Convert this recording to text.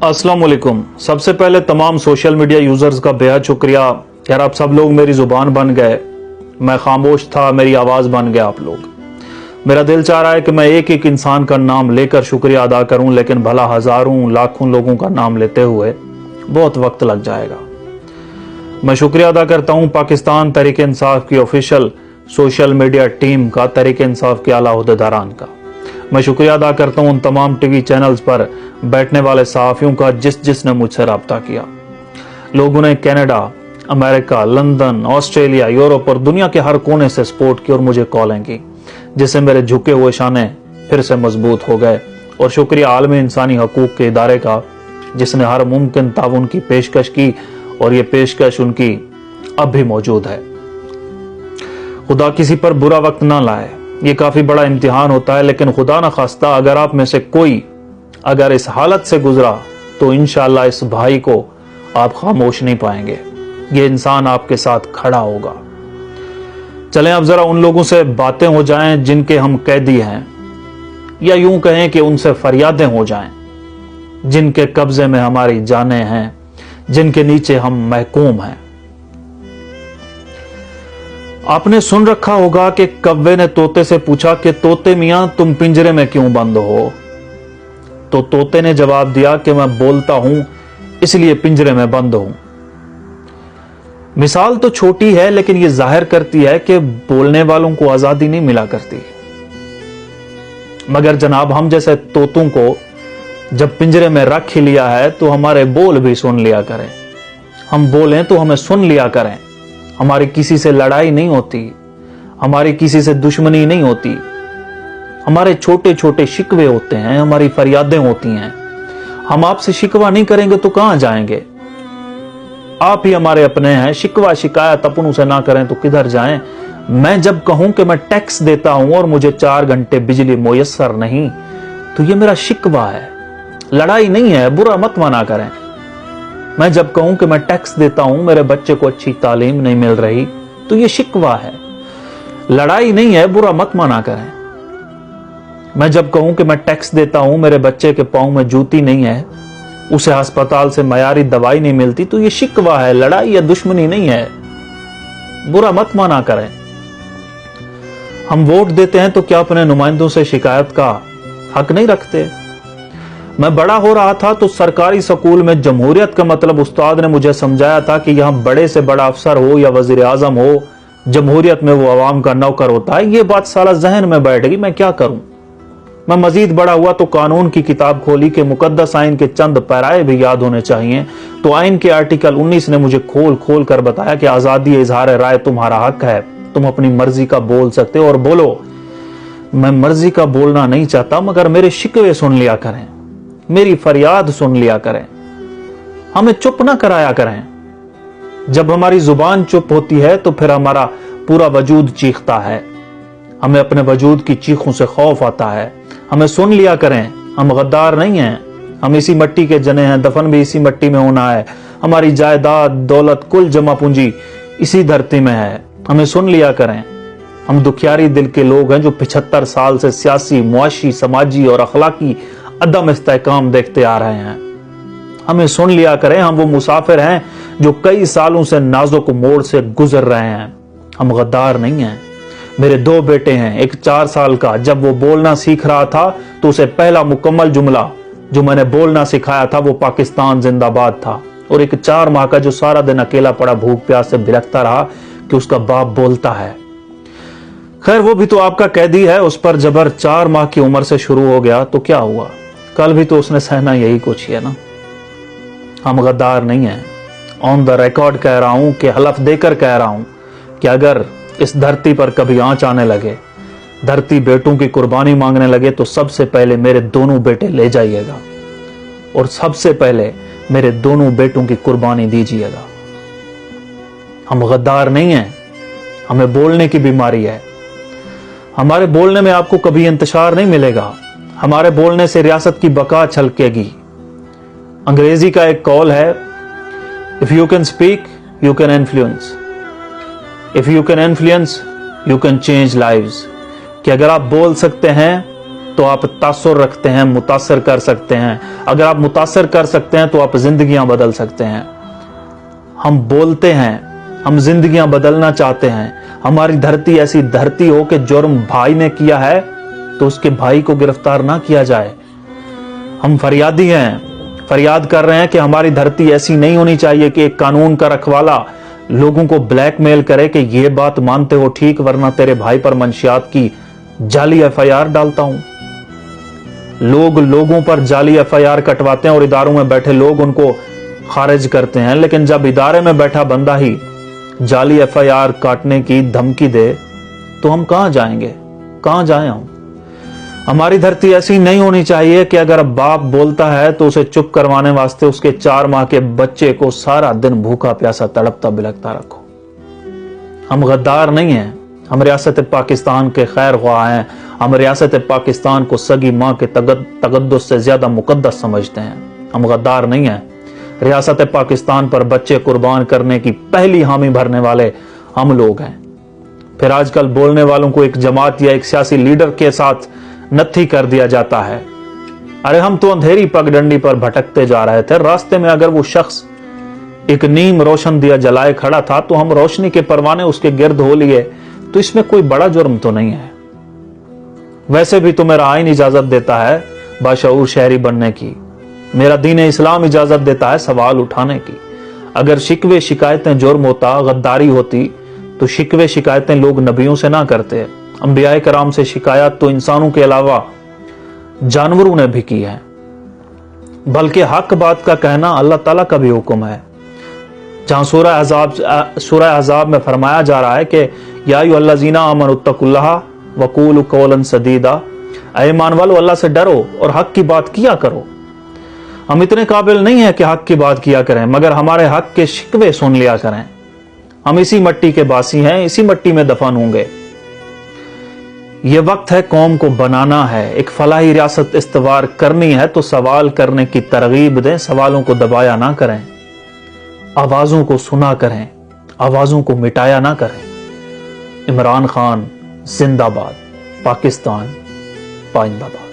अस्सलाम वालेकुम। सबसे पहले तमाम सोशल मीडिया यूजर्स का बेहद शुक्रिया। यार आप सब लोग मेरी जुबान बन गए, मैं खामोश था, मेरी आवाज़ बन गए आप लोग। मेरा दिल चाह रहा है कि मैं एक एक इंसान का नाम लेकर शुक्रिया अदा करूं, लेकिन भला हज़ारों लाखों लोगों का नाम लेते हुए बहुत वक्त लग जाएगा। मैं शुक्रिया अदा करता हूं पाकिस्तान तहरीक इंसाफ की ऑफिशियल सोशल मीडिया टीम का, तहरीक इंसाफ के आला ओहदेदारान का। मैं शुक्रिया अदा करता हूं उन तमाम टीवी चैनल्स पर बैठने वाले सहाफ़ियों का जिसने मुझसे रब्ता किया। लोगों ने Canada, America, London, Australia, Europe और दुनिया के हर कोने से सपोर्ट की और मुझे कॉलें की, जिससे मेरे झुके हुए शाने फिर से मजबूत हो गए। और शुक्रिया आलमी इंसानी हकूक के इदारे का, जिसने हर मुमकिन ताउन की पेशकश की और ये पेशकश उनकी अब भी मौजूद है। खुदा किसी पर बुरा वक्त ना लाए, ये काफी बड़ा इम्तिहान होता है, लेकिन खुदा न खास्ता अगर आप में से कोई अगर इस हालत से गुजरा तो इंशाअल्लाह इस भाई को आप खामोश नहीं पाएंगे। ये इंसान आपके साथ खड़ा होगा। चलें अब जरा उन लोगों से बातें हो जाएं जिनके हम कैदी हैं, या यूं कहें कि उनसे फरियादें हो जाएं, जिनके कब्जे में हमारी जानें हैं, जिनके नीचे हम महकूम हैं। आपने सुन रखा होगा कि कव्वे ने तोते से पूछा कि तोते मियां तुम पिंजरे में क्यों बंद हो? तो तोते ने जवाब दिया कि मैं बोलता हूं इसलिए पिंजरे में बंद हूं। मिसाल तो छोटी है, लेकिन यह जाहिर करती है कि बोलने वालों को आजादी नहीं मिला करती। मगर जनाब हम जैसे तोतों को जब पिंजरे में रख ही लिया है तो हमारे बोल भी सुन लिया करें। हम बोलें तो हमें सुन लिया करें। हमारी किसी से लड़ाई नहीं होती, हमारी किसी से दुश्मनी नहीं होती। हमारे छोटे छोटे शिकवे होते हैं, हमारी फरियादें होती हैं। हम आपसे शिकवा नहीं करेंगे तो कहां जाएंगे? आप ही हमारे अपने हैं। शिकवा शिकायत अपनों से ना करें तो किधर जाएं? मैं जब कहूं कि मैं टैक्स देता हूं और मुझे 4 घंटे बिजली मुयस्सर नहीं, तो ये मेरा शिकवा है, लड़ाई नहीं है। बुरा मत माना करें। मैं जब कहूं कि मैं टैक्स देता हूं, मेरे बच्चे को अच्छी तालीम नहीं मिल रही, तो ये शिकवा है, लड़ाई नहीं है। बुरा मत माना करें। मैं जब कहूं कि मैं टैक्स देता हूं, मेरे बच्चे के पांव में जूती नहीं है, उसे अस्पताल से मयारी दवाई नहीं मिलती, तो ये शिकवा है, लड़ाई या दुश्मनी नहीं है। बुरा मत माना करें। हम वोट देते हैं तो क्या अपने नुमाइंदों से शिकायत का हक नहीं रखते? मैं बड़ा हो रहा था तो सरकारी स्कूल में जमहूरियत का मतलब उस्ताद ने मुझे समझाया था कि यहां बड़े से बड़ा अफसर हो या वजीर आजम हो, जमहूरियत में वो अवाम का नौकर होता है। ये बात साला जहन में बैठ गई, मैं क्या करूं? मैं मजीद बड़ा हुआ तो कानून की किताब खोली कि मुकद्दस आइन के चंद पैराए भी याद होने चाहिए। तो आइन के आर्टिकल 19 ने मुझे खोल खोल कर बताया कि आजादी इजहार राय तुम्हारा हक है, तुम अपनी मर्जी का बोल सकते हो और बोलो। मैं मर्जी का बोलना नहीं चाहता, मगर मेरे शिकवे सुन लिया करें, मेरी फरियाद सुन लिया करें, हमें चुप ना कराया करें। जब हमारी जुबान चुप होती है तो फिर हमारा पूरा वजूद चीखता है, हमें अपने वजूद की चीखों से खौफ आता है। हमें सुन लिया करें, हम गद्दार नहीं हैं, हम इसी मट्टी के जने हैं, दफन भी इसी मट्टी में होना है। हमारी जायदाद, दौलत, कुल जमा पूंजी इसी धरती में है। हमें सुन लिया करें। हम दुखियारी दिल के लोग हैं जो 75 साल से सियासी, मुआशी, समाजी और अखलाकी अदम इस्तेहकाम देखते आ रहे हैं। हमें सुन लिया करें। हम वो मुसाफिर हैं जो कई सालों से नाजुक मोड़ से गुजर रहे हैं। हम गद्दार नहीं हैं। मेरे 2 बेटे हैं, एक 4 साल का। जब वो बोलना सीख रहा था तो उसे पहला मुकम्मल जुमला जो मैंने बोलना सिखाया था वो पाकिस्तान जिंदाबाद था। और एक 4 माह का जो सारा दिन अकेला पड़ा भूख प्यास से भिलकता रहा कि उसका बाप बोलता है। खैर वो भी तो आपका कैदी है, उस पर जबर 4 माह की उम्र से शुरू हो गया तो क्या हुआ? कल भी तो उसने सहना यही कुछ है ना। हम गद्दार नहीं हैं। ऑन द रिकॉर्ड कह रहा हूं कि हलफ देकर कह रहा हूं कि अगर इस धरती पर कभी आंच आने लगे, धरती बेटों की कुर्बानी मांगने लगे, तो सबसे पहले मेरे दोनों बेटे ले जाइएगा और सबसे पहले मेरे दोनों बेटों की कुर्बानी दीजिएगा। हम गद्दार नहीं हैं। हमें बोलने की बीमारी है। हमारे बोलने में आपको कभी इंतशार नहीं मिलेगा। हमारे बोलने से रियासत की बका छलकेगी। अंग्रेजी का एक कॉल है, if you can speak you can influence, if you can influence you can change lives. कि अगर आप बोल सकते हैं تو آپ تاثر رکھتے ہیں, متاثر کر سکتے ہیں. اگر آپ متاثر کر سکتے ہیں تو آپ زندگیاں بدل سکتے ہیں. ہم بولتے ہیں, ہم زندگیاں بدلنا چاہتے ہیں. ہماری دھرتی ایسی دھرتی ہو کہ جرم بھائی نے کیا ہے تو اس کے بھائی کو گرفتار نہ کیا جائے. ہم فریادی ہیں, فریاد کر رہے ہیں کہ ہماری دھرتی ایسی نہیں ہونی چاہیے کہ ایک قانون کا رکھوالا لوگوں کو بلیک میل کرے کہ یہ بات مانتے ہو ٹھیک, ورنہ تیرے بھائی پر منشیات کی جعلی FIR ڈالتا ہوں. لوگ لوگوں پر جعلی FIR کٹواتے ہیں اور اداروں میں بیٹھے لوگ ان کو خارج کرتے ہیں, لیکن جب ادارے میں بیٹھا بندہ ہی جعلی FIR کاٹنے کی دھمکی دے تو ہم کہاں جائیں گے, کہاں جائیں ہم. ہماری دھرتی ایسی نہیں ہونی چاہیے کہ اگر باپ بولتا ہے تو اسے چپ کروانے واسطے اس کے 4 ماہ کے بچے کو سارا دن بھوکا پیاسا تڑپتا بلکتا رکھو. ہم غدار نہیں ہیں, ہم ریاست پاکستان کے خیر خواہ ہیں. ہم ریاست پاکستان کو سگی ماں کے تقدس سے زیادہ مقدس سمجھتے ہیں. ہم غدار نہیں ہیں. ریاست پاکستان پر بچے قربان کرنے کی پہلی حامی بھرنے والے ہم لوگ ہیں. پھر آج کل بولنے والوں کو ایک جماعت یا ایک سیاسی لیڈر کے ساتھ نتھی کر دیا جاتا ہے. ارے ہم تو اندھیری پگڈنڈی پر بھٹکتے جا رہے تھے, راستے میں اگر وہ شخص ایک نیم روشن دیا جلائے کھڑا تھا تو ہم روشنی کے پروانے اس کے گرد ہو لیے, تو اس میں کوئی بڑا جرم تو نہیں ہے. ویسے بھی تو میرا آئین اجازت دیتا ہے باشعور شہری بننے کی, میرا دین اسلام اجازت دیتا ہے سوال اٹھانے کی. اگر شکوے شکایتیں جرم ہوتا, غداری ہوتی, تو شکوے شکایتیں لوگ نبیوں سے نہ کرتے. انبیاء کرام سے شکایت تو انسانوں کے علاوہ جانوروں نے بھی کی ہے. بلکہ حق بات کا کہنا اللہ تعالیٰ کا بھی حکم ہے, جہاں سورہ احزاب میں فرمایا جا رہا ہے کہ یا ایھا الذین آمنوا اتقوا اللہ وقولوا قولا سدیدا, اے ایمان والو اللہ سے ڈرو اور حق کی بات کیا کرو. ہم اتنے قابل نہیں ہیں کہ حق کی بات کیا کریں, مگر ہمارے حق کے شکوے سن لیا کریں. ہم اسی مٹی کے باسی ہیں, اسی مٹی میں دفن ہوں گے. یہ وقت ہے قوم کو بنانا ہے, ایک فلاحی ریاست استوار کرنی ہے تو سوال کرنے کی ترغیب دیں, سوالوں کو دبایا نہ کریں, آوازوں کو سنا کریں, آوازوں کو مٹایا نہ کریں. عمران خان زندہ باد, پاکستان پائندہ باد.